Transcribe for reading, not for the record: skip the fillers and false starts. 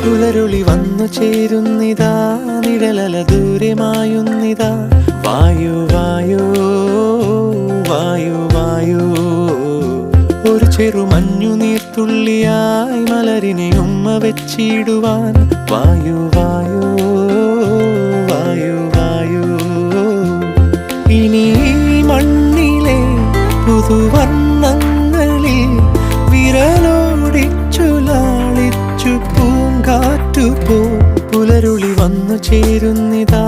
പുലരുളി വന്നു ചേരുന്നിതാ, നിഴലല ദൂരെ മായുന്നിതാ. വായു വായു വായു വായു, ഒരു ചെറു മഞ്ഞു നീർത്തുള്ളിയായി മലരിനെ ഉമ്മ വെച്ചിടുവാൻ. വായു വായു വായു വായു, ഇനി മണ്ണിലെ പുതുവർണ്ണങ്ങളിൽ വിരലോടിച്ചു ലാളിച്ചു പൂങ്കാറ്റുപോ. പുലരുളി വന്നു ചേരുന്നിതാ,